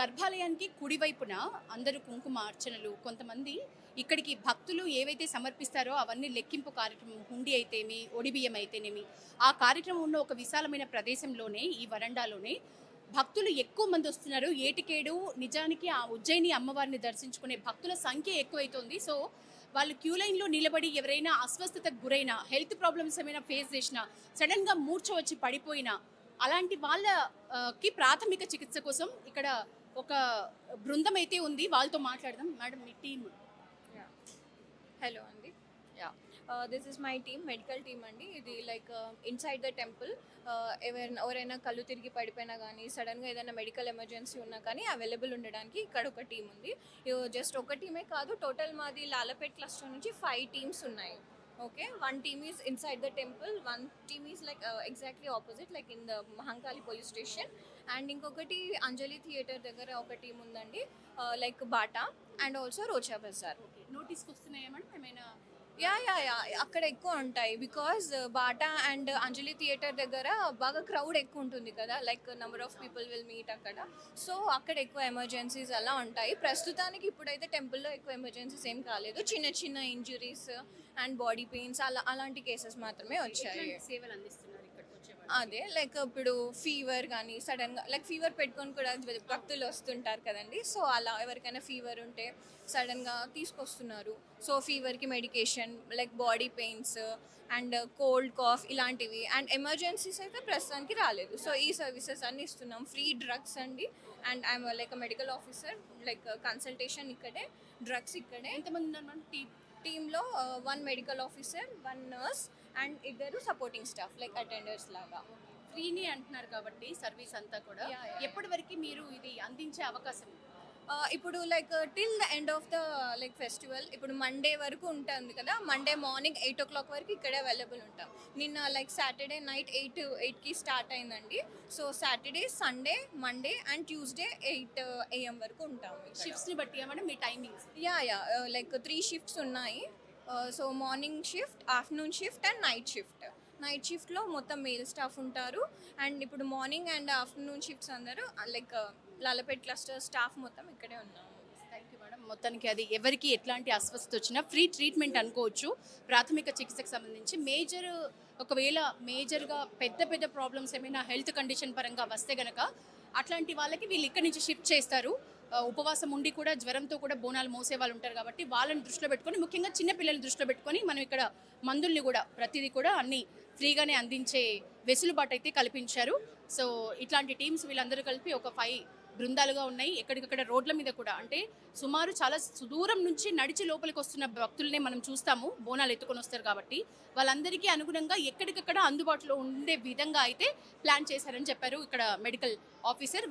గర్భాలయానికి కుడివైపున అందరూ కుంకుమ అర్చనలు, కొంతమంది ఇక్కడికి భక్తులు ఏవైతే సమర్పిస్తారో అవన్నీ లెక్కింపు కార్యక్రమం, హుండీ అయితేమి, ఒడిబియ్యం అయితేనేమి, ఆ కార్యక్రమం ఉన్న ఒక విశాలమైన ప్రదేశంలోనే, ఈ వరండాలోనే భక్తులు ఎక్కువ మంది వస్తున్నారు. ఏటికేడు నిజానికి ఆ ఉజ్జయిని అమ్మవారిని దర్శించుకునే భక్తుల సంఖ్య ఎక్కువైతుంది. సో వాళ్ళు క్యూ లైన్లో నిలబడి ఎవరైనా అస్వస్థతకు గురైనా, హెల్త్ ప్రాబ్లమ్స్ ఏమైనా ఫేస్ చేసినా, సడన్గా మూర్ఛ వచ్చి పడిపోయినా, అలాంటి వాళ్ళకి ప్రాథమిక చికిత్స కోసం ఇక్కడ ఒక బృందం అయితే ఉంది. వాళ్ళతో మాట్లాడదాం. మేడం, మీ టీమ్? హలో అండి. This is my team, medical team అండి. ఇది లైక్ ఇన్సైడ్ ద టెంపుల్ ఎవరైనా కళ్ళు తిరిగి పడిపోయినా కానీ, సడన్గా ఏదైనా మెడికల్ ఎమర్జెన్సీ ఉన్నా కానీ అవైలబుల్ ఉండడానికి ఇక్కడ ఒక టీం ఉంది. జస్ట్ ఒక టీమే కాదు, టోటల్ మాది లాలపేట్ క్లస్టర్ నుంచి 5 టీమ్స్ ఉన్నాయి. Okay, 1 team is inside the temple, 1 team is like exactly opposite, like in the Mahankali police station, and ఇంకొకటి అంజలి థియేటర్ దగ్గర ఒక టీం ఉందండి, లైక్ బాటా అండ్ ఆల్సో రోచా బజార్. నోటీస్కి వస్తున్నాయా మేడం ఏమైనా? యా అక్కడ ఎక్కువ ఉంటాయి. Because Bata and Anjali theatre దగ్గర బాగా క్రౌడ్ ఎక్కువ ఉంటుంది కదా, like number of people will meet అక్కడ. సో అక్కడ ఎక్కువ ఎమర్జెన్సీస్ అలా ఉంటాయి. ప్రస్తుతానికి ఇప్పుడైతే టెంపుల్లో ఎక్కువ ఎమర్జెన్సీస్ ఏం కాలేదు. చిన్న చిన్న ఇంజురీస్ అండ్ బాడీ పెయిన్స్ అలాంటి కేసెస్ మాత్రమే వచ్చాయి. సేవలు అందిస్తున్నారు ఇక్కడికి వచ్చేవాళ్ళు? అదే లైక్ ఇప్పుడు ఫీవర్ కానీ, సడన్గా లైక్ ఫీవర్ పెట్టుకొని కూడా భక్తులు వస్తుంటారు కదండి. సో అలా ఎవరికైనా ఫీవర్ ఉంటే సడన్గా తీసుకొస్తున్నారు. సో ఫీవర్కి medication, like body pains and cold cough ఇలాంటివి. అండ్ ఎమర్జెన్సీస్ అయితే ప్రస్తుతానికి రాలేదు. సో ఈ సర్వీసెస్ అన్నీ ఇస్తున్నాం. ఫ్రీ డ్రగ్స్ అండి. And I'm like medical officer, like consultation ఇక్కడే, డ్రగ్స్ ఇక్కడే. ఎంతమంది ఉన్నారు మేడం టీంలో 1 medical officer, 1 nurse and 2 supporting staff like attenders లాగా. ఫ్రీని అంటున్నారు కాబట్టి సర్వీస్ అంతా కూడా ఎప్పటి వరకు మీరు ఇది అందించే అవకాశం? ఇప్పుడు like till the end of the like festival, ఇప్పుడు మండే వరకు ఉంటుంది కదా. మండే మార్నింగ్ 8 o'clock వరకు ఇక్కడే అవైలబుల్ ఉంటాం. నిన్న లైక్ సాటర్డే నైట్ 8కి స్టార్ట్ అయిందండి. So Saturday, Sunday, Monday and Tuesday 8 AM వరకు ఉంటాం. షిఫ్ట్స్ని బట్టి ఏమన్నా మీ టైమింగ్స్? యా లైక్ 3 shifts ఉన్నాయి. So morning shift, afternoon shift and night shift. Night షిఫ్ట్లో మొత్తం మేల్ స్టాఫ్ ఉంటారు. అండ్ ఇప్పుడు మార్నింగ్ అండ్ ఆఫ్టర్నూన్ షిఫ్ట్స్ అందరూ లైక్ లాలపేట్ క్లస్టర్ స్టాఫ్ మొత్తం ఇక్కడే ఉన్నాము. Thank you madam. మొత్తానికి అది ఎవరికి ఎట్లాంటి అస్వస్థత వచ్చినా ఫ్రీ ట్రీట్మెంట్ అనుకోవచ్చు. ప్రాథమిక చికిత్సకు సంబంధించి ఒకవేళ మేజర్గా పెద్ద ప్రాబ్లమ్స్ ఏమైనా హెల్త్ కండిషన్ పరంగా వస్తే గనక అట్లాంటి వాళ్ళకి వీళ్ళు ఇక్కడి నుంచి షిఫ్ట్ చేస్తారు. ఉపవాసం ఉండి కూడా జ్వరంతో కూడా బోనాలు మోసే వాళ్ళు ఉంటారు కాబట్టి వాళ్ళని దృష్టిలో పెట్టుకొని, ముఖ్యంగా చిన్నపిల్లల్ని దృష్టిలో పెట్టుకొని మనం ఇక్కడ మందుల్ని కూడా ప్రతిదీ కూడా అన్ని ఫ్రీగానే అందించే వెసులుబాటు అయితే కల్పించారు. సో ఇట్లాంటి టీమ్స్ వీళ్ళందరూ కలిపి ఒక 5 బృందాలుగా ఉన్నాయి. ఎక్కడికక్కడ రోడ్ల మీద కూడా, అంటే సుమారు చాలా సుదూరం నుంచి నడిచి లోపలికి వస్తున్న భక్తులనే మనం చూస్తాము. బోనాలు ఎత్తుకొని వస్తారు కాబట్టి వాళ్ళందరికీ అనుగుణంగా ఎక్కడికక్కడ అందుబాటులో ఉండే విధంగా అయితే ప్లాన్ చేశారని చెప్పారు ఇక్కడ మెడికల్ ఆఫీసర్.